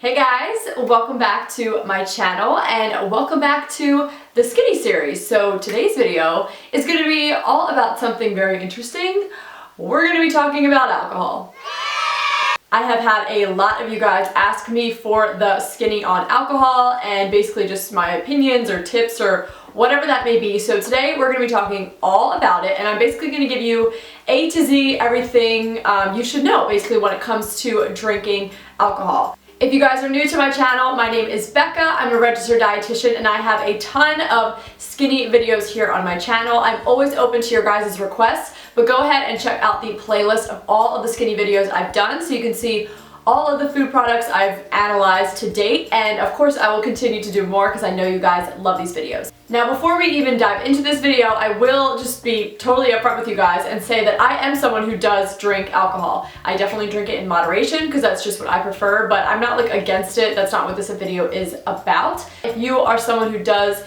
Hey guys, welcome back to my channel and welcome back to the Skinny series. So today's video is going to be all about something very interesting. We're going to be talking about alcohol. I have had a lot of you guys ask me for the skinny on alcohol and basically just my opinions or tips or whatever that may be. So today we're going to be talking all about it, and I'm basically going to give you A to Z everything you should know basically when it comes to drinking alcohol. If you guys are new to my channel, my name is Becca. I'm a registered dietitian and I have a ton of skinny videos here on my channel. I'm always open to your guys' requests, but go ahead and check out the playlist of all of the skinny videos I've done so you can see all of the food products I've analyzed to date, and of course I will continue to do more because I know you guys love these videos. Now before we even dive into this video, I will just be totally upfront with you guys and say that I am someone who does drink alcohol. I definitely drink it in moderation because that's just what I prefer, but I'm not like against it. That's not what this video is about. If you are someone who does,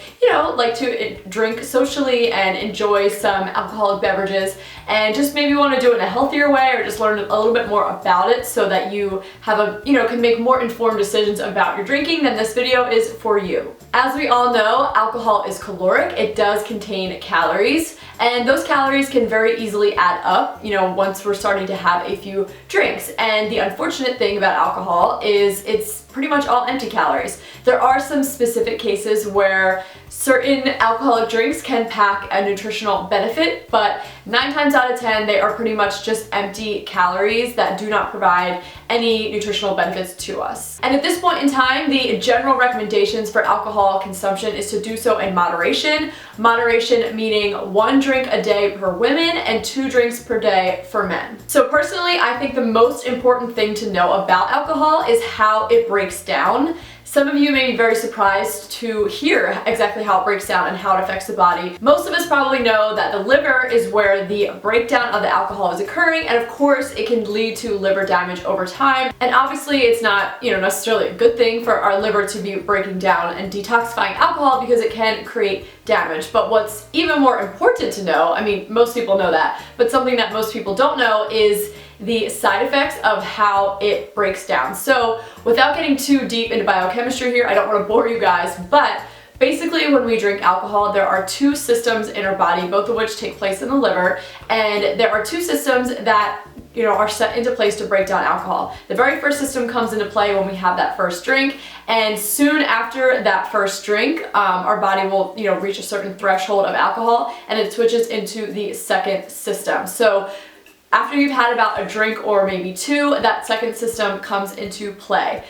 like to drink socially and enjoy some alcoholic beverages and just maybe want to do it in a healthier way or just learn a little bit more about it so that you have can make more informed decisions about your drinking, then this video is for you. As we all know, alcohol is caloric. It does contain calories, and those calories can very easily add up, once we're starting to have a few drinks. And the unfortunate thing about alcohol is it's pretty much all empty calories. There are some specific cases where certain alcoholic drinks can pack a nutritional benefit, but 9 times out of 10 they are pretty much just empty calories that do not provide any nutritional benefits to us. And at this point in time, the general recommendations for alcohol consumption is to do so in moderation. Moderation meaning 1 drink a day per women and 2 drinks per day for men. So personally, I think the most important thing to know about alcohol is how it breaks down. Some of you may be very surprised to hear exactly how it breaks down and how it affects the body. Most of us probably know that the liver is where the breakdown of the alcohol is occurring, and of course it can lead to liver damage over time. And obviously it's not, necessarily a good thing for our liver to be breaking down and detoxifying alcohol because it can create damage. But what's even more important to know, most people know that, but something that most people don't know is the side effects of how it breaks down. So without getting too deep into biochemistry here, I don't want to bore you guys, but basically when we drink alcohol, there are 2 systems in our body, both of which take place in the liver, and there are 2 systems that are set into place to break down alcohol. The very first system comes into play when we have that first drink, and soon after that first drink, our body will reach a certain threshold of alcohol and it switches into the second system. So after you've had about a drink or maybe 2, that second system comes into play.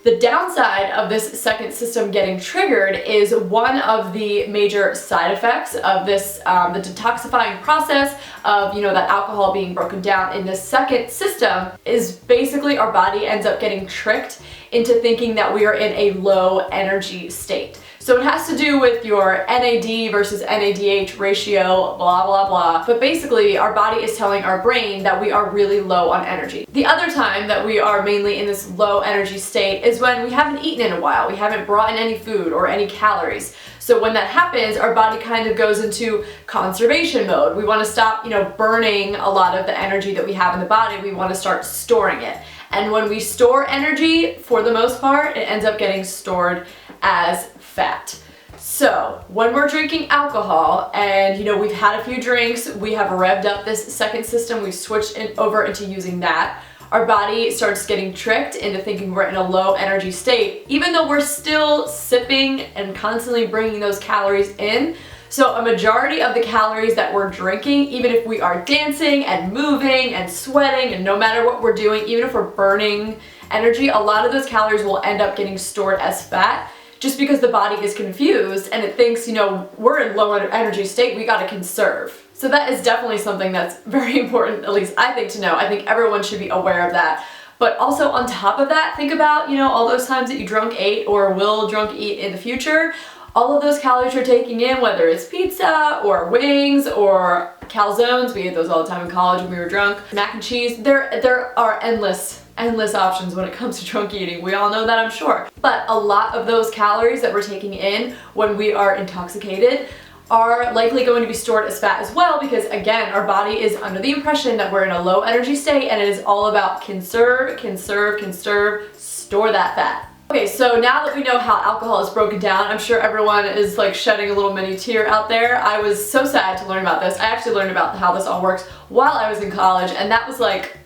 The downside of this second system getting triggered is one of the major side effects of this, the detoxifying process of, that alcohol being broken down in this second system is basically our body ends up getting tricked into thinking that we are in a low energy state. So it has to do with your NAD versus NADH ratio, blah, blah, blah. But basically, our body is telling our brain that we are really low on energy. The other time that we are mainly in this low energy state is when we haven't eaten in a while. We haven't brought in any food or any calories. So when that happens, our body kind of goes into conservation mode. We want to stop, burning a lot of the energy that we have in the body. We want to start storing it. And when we store energy, for the most part, it ends up getting stored as fat. So when we're drinking alcohol and we've had a few drinks, we have revved up this second system, we've switched over into using that, our body starts getting tricked into thinking we're in a low energy state, even though we're still sipping and constantly bringing those calories in. So a majority of the calories that we're drinking, even if we are dancing and moving and sweating and no matter what we're doing, even if we're burning energy, a lot of those calories will end up getting stored as fat just because the body is confused and it thinks, we're in low energy state, we gotta conserve. So that is definitely something that's very important, at least I think, to know. I think everyone should be aware of that. But also on top of that, think about, all those times that you drunk ate or will drunk eat in the future. All of those calories you're taking in, whether it's pizza or wings or calzones, we ate those all the time in college when we were drunk, mac and cheese, there are endless options when it comes to drunk eating. We all know that, I'm sure. But a lot of those calories that we're taking in when we are intoxicated are likely going to be stored as fat as well because, again, our body is under the impression that we're in a low energy state and it is all about conserve, conserve, conserve, store that fat. Okay, so now that we know how alcohol is broken down, I'm sure everyone is like shedding a little mini tear out there. I was so sad to learn about this. I actually learned about how this all works while I was in college, and that was like,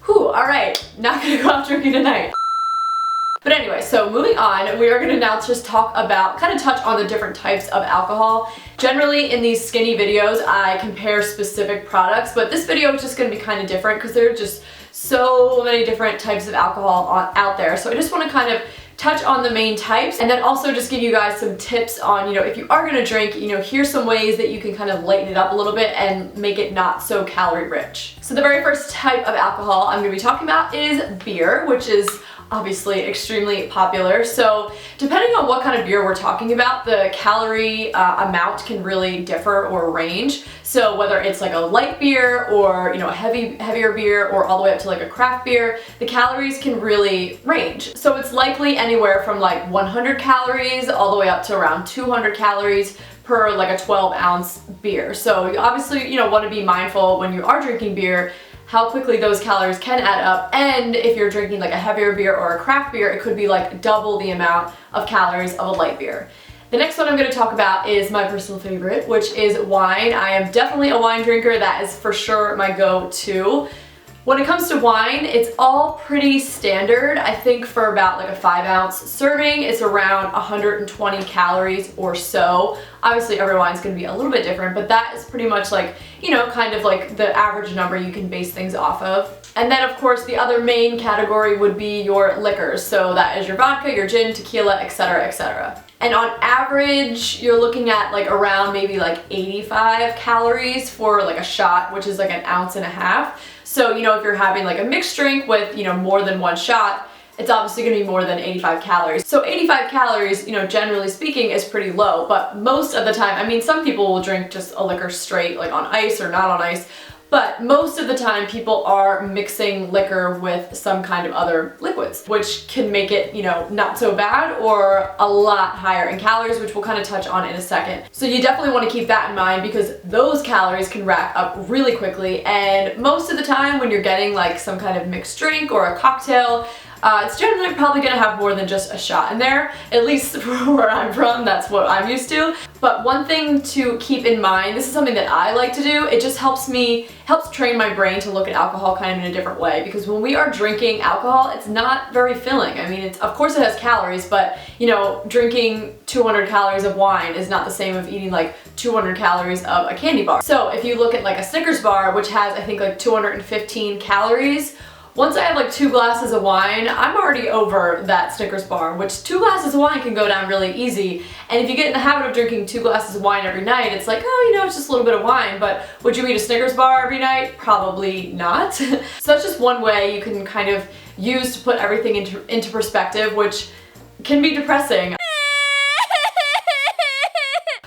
whew, alright, not gonna go out drinking tonight. But anyway, so moving on, we are going to now just talk about, kind of touch on the different types of alcohol. Generally in these skinny videos, I compare specific products, but this video is just going to be kind of different because there are just so many different types of alcohol out there. So I just want to kind of touch on the main types and then also just give you guys some tips on, if you are going to drink, here's some ways that you can kind of lighten it up a little bit and make it not so calorie rich. So the very first type of alcohol I'm going to be talking about is beer, which is obviously extremely popular. So depending on what kind of beer we're talking about, the calorie amount can really differ or range. So whether it's like a light beer or a heavier beer or all the way up to like a craft beer, the calories can really range. So it's likely anywhere from like 100 calories all the way up to around 200 calories per like a 12-ounce beer. So you obviously want to be mindful when you are drinking beer how quickly those calories can add up, and if you're drinking like a heavier beer or a craft beer, it could be like double the amount of calories of a light beer. The next one I'm going to talk about is my personal favorite, which is wine. I am definitely a wine drinker. That is for sure my go-to. When it comes to wine, it's all pretty standard. I think for about like a 5-ounce serving, it's around 120 calories or so. Obviously every wine's going to be a little bit different, but that is pretty much like, kind of like the average number you can base things off of. And then of course the other main category would be your liquors. So that is your vodka, your gin, tequila, etc., etc. And on average, you're looking at like around maybe like 85 calories for like a shot, which is like an ounce and a half. So, if you're having like a mixed drink with, more than one shot, it's obviously going to be more than 85 calories. So 85 calories, generally speaking, is pretty low, but most of the time, some people will drink just a liquor straight, like on ice or not on ice, but most of the time people are mixing liquor with some kind of other liquids, which can make it, not so bad or a lot higher in calories, which we'll kind of touch on in a second. So you definitely want to keep that in mind because those calories can rack up really quickly, and most of the time when you're getting like some kind of mixed drink or a cocktail, it's generally probably going to have more than just a shot in there, at least where I'm from, that's what I'm used to. But one thing to keep in mind, this is something that I like to do, it just helps train my brain to look at alcohol kind of in a different way, because when we are drinking alcohol, it's not very filling. Of course it has calories, but drinking 200 calories of wine is not the same as eating like 200 calories of a candy bar. So if you look at like a Snickers bar, which has I think like 215 calories, once I have like 2 glasses of wine, I'm already over that Snickers bar, which 2 glasses of wine can go down really easy. And if you get in the habit of drinking 2 glasses of wine every night, it's like, oh, it's just a little bit of wine, but would you eat a Snickers bar every night? Probably not. So that's just one way you can kind of use to put everything into perspective, which can be depressing.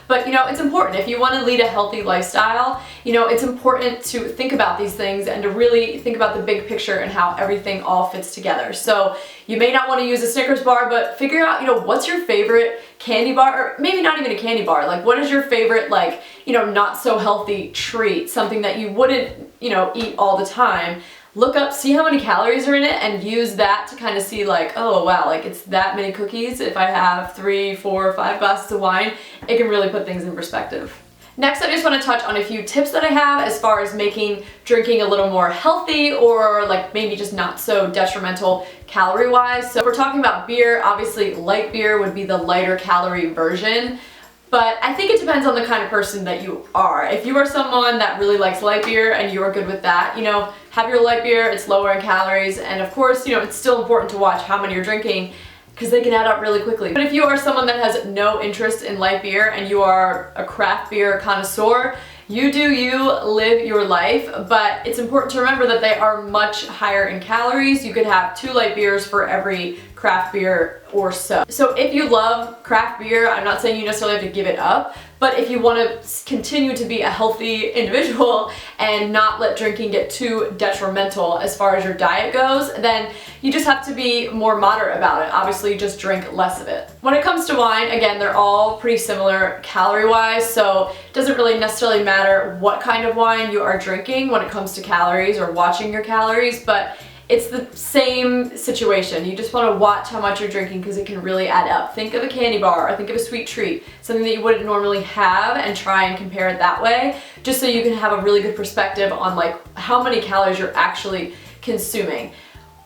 But it's important. If you want to lead a healthy lifestyle, it's important to think about these things and to really think about the big picture and how everything all fits together. So you may not want to use a Snickers bar, but figure out, what's your favorite candy bar, or maybe not even a candy bar. Like, what is your favorite, like, not so healthy treat, something that you wouldn't, eat all the time. Look up, see how many calories are in it, and use that to kind of see like, oh wow, like it's that many cookies. If I have 3, 4, 5 glasses of wine, it can really put things in perspective. Next, I just want to touch on a few tips that I have as far as making drinking a little more healthy or like maybe just not so detrimental calorie-wise. So if we're talking about beer, obviously light beer would be the lighter calorie version. But I think it depends on the kind of person that you are. If you are someone that really likes light beer and you are good with that, have your light beer, it's lower in calories, and of course, it's still important to watch how many you're drinking because they can add up really quickly. But if you are someone that has no interest in light beer and you are a craft beer connoisseur, you do you, live your life, but it's important to remember that they are much higher in calories. You could have 2 light beers for every craft beer or so. So if you love craft beer, I'm not saying you necessarily have to give it up, but if you want to continue to be a healthy individual and not let drinking get too detrimental as far as your diet goes, then you just have to be more moderate about it. Obviously, just drink less of it. When it comes to wine, again, they're all pretty similar calorie-wise, so it doesn't really necessarily matter what kind of wine you are drinking when it comes to calories or watching your calories, but it's the same situation. You just want to watch how much you're drinking because it can really add up. Think of a candy bar or think of a sweet treat, something that you wouldn't normally have, and try and compare it that way, just so you can have a really good perspective on like how many calories you're actually consuming.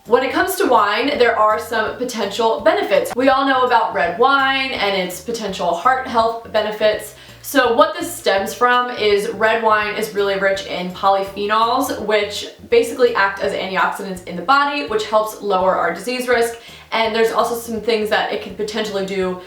When it comes to wine, there are some potential benefits. We all know about red wine and its potential heart health benefits. So what this stems from is red wine is really rich in polyphenols, which basically act as antioxidants in the body, which helps lower our disease risk. And there's also some things that it can potentially do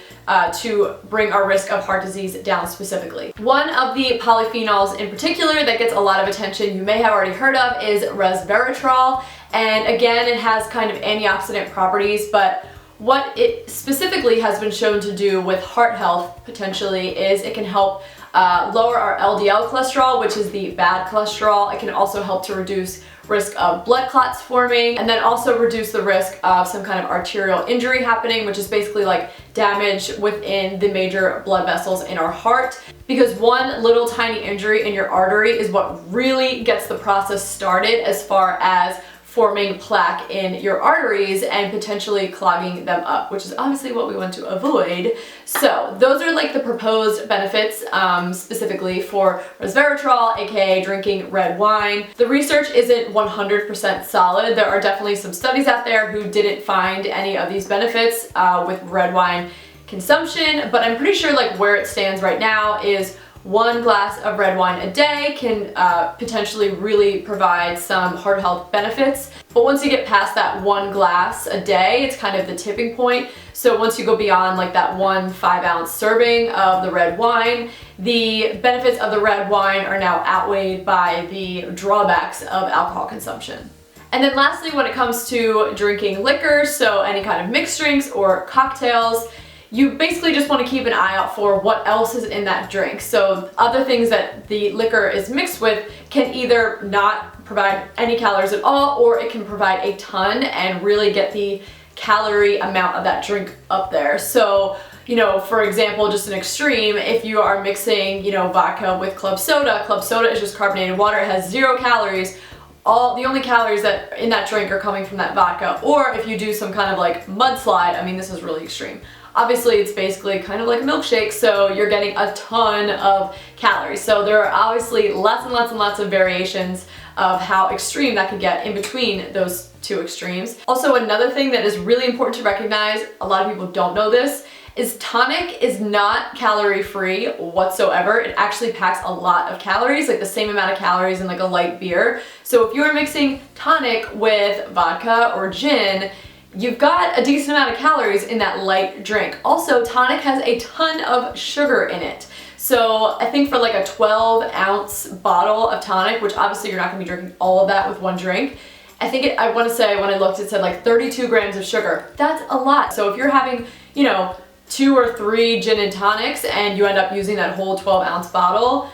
to bring our risk of heart disease down specifically. One of the polyphenols in particular that gets a lot of attention, you may have already heard of, is resveratrol. And again, it has kind of antioxidant properties, but what it specifically has been shown to do with heart health potentially is it can help lower our LDL cholesterol, which is the bad cholesterol. It can also help to reduce risk of blood clots forming, and then also reduce the risk of some kind of arterial injury happening, which is basically like damage within the major blood vessels in our heart. Because one little tiny injury in your artery is what really gets the process started as far as forming plaque in your arteries and potentially clogging them up, which is obviously what we want to avoid. So those are like the proposed benefits specifically for resveratrol, aka drinking red wine. The research isn't 100% solid. There are definitely some studies out there who didn't find any of these benefits with red wine consumption, but I'm pretty sure like where it stands right now is 1 glass of red wine a day can potentially really provide some heart health benefits. But once you get past that 1 glass a day, it's kind of the tipping point. So once you go beyond like that 1 5-ounce serving of the red wine, the benefits of the red wine are now outweighed by the drawbacks of alcohol consumption. And then lastly, when it comes to drinking liquor, so any kind of mixed drinks or cocktails, you basically just want to keep an eye out for what else is in that drink. So other things that the liquor is mixed with can either not provide any calories at all, or it can provide a ton and really get the calorie amount of that drink up there. So, you know, for example, just an extreme, if you are mixing, you know, vodka with club soda is just carbonated water, it has 0 calories. The only calories that in that drink are coming from that vodka. Or if you do some kind of like mudslide, I mean, this is really extreme. Obviously, it's basically kind of like a milkshake, so you're getting a ton of calories. So there are obviously lots and lots and lots of variations of how extreme that can get in between those two extremes. Also, another thing that is really important to recognize, a lot of people don't know this, is tonic is not calorie-free whatsoever. It actually packs a lot of calories, like the same amount of calories in like a light beer. So if you're mixing tonic with vodka or gin, you've got a decent amount of calories in that light drink. Also, tonic has a ton of sugar in it. So I think for like a 12-ounce bottle of tonic, which obviously you're not gonna be drinking all of that with one drink, I wanna say when I looked it said like 32 grams of sugar. That's a lot. So if you're having, you know, 2 or 3 gin and tonics and you end up using that whole 12-ounce bottle,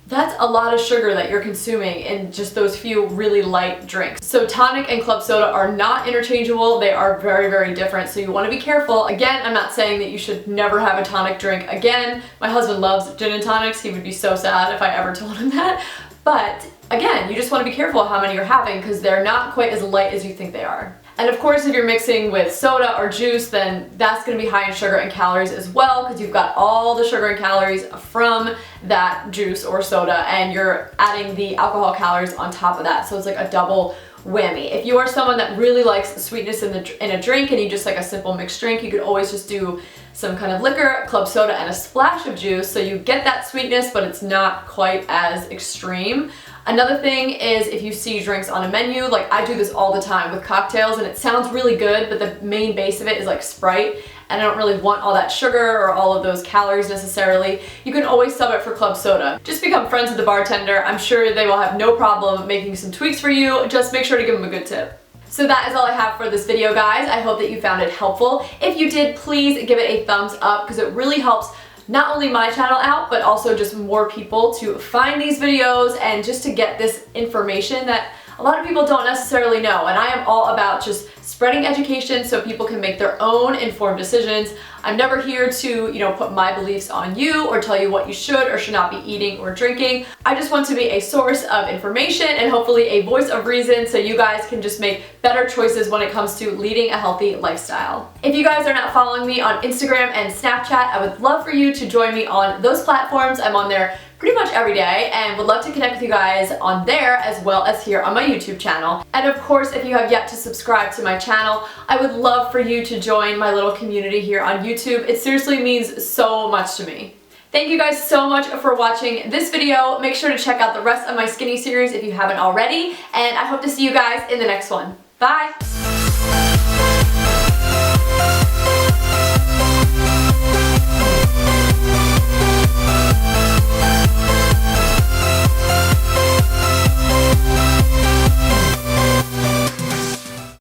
that's a lot of sugar that you're consuming in just those few really light drinks. So tonic and club soda are not interchangeable. They are very, very different. So you want to be careful. Again, I'm not saying that you should never have a tonic drink again. My husband loves gin and tonics. He would be so sad if I ever told him that. But again, you just want to be careful how many you're having because they're not quite as light as you think they are. And of course, if you're mixing with soda or juice, then that's going to be high in sugar and calories as well, because you've got all the sugar and calories from that juice or soda, and you're adding the alcohol calories on top of that. So it's like a double whammy. If you are someone that really likes the sweetness in a drink and you just like a simple mixed drink, you could always just do some kind of liquor, club soda, and a splash of juice, so you get that sweetness, but it's not quite as extreme. Another thing is if you see drinks on a menu, like I do this all the time with cocktails, and it sounds really good, but the main base of it is like Sprite, and I don't really want all that sugar or all of those calories necessarily. You can always sub it for club soda. Just become friends with the bartender. I'm sure they will have no problem making some tweaks for you. Just make sure to give them a good tip. So that is all I have for this video, guys. I hope that you found it helpful. If you did, please give it a thumbs up because it really helps not only my channel out, but also just more people to find these videos and just to get this information that a lot of people don't necessarily know, and I am all about just spreading education so people can make their own informed decisions. I'm never here to, put my beliefs on you or tell you what you should or should not be eating or drinking. I just want to be a source of information and hopefully a voice of reason so you guys can just make better choices when it comes to leading a healthy lifestyle. If you guys are not following me on Instagram and Snapchat, I would love for you to join me on those platforms. I'm on there pretty much every day and would love to connect with you guys on there as well as here on my YouTube channel. And of course, if you have yet to subscribe to my channel, I would love for you to join my little community here on YouTube. It seriously means so much to me. Thank you guys so much for watching this video. Make sure to check out the rest of my skinny series if you haven't already, and I hope to see you guys in the next one. Bye!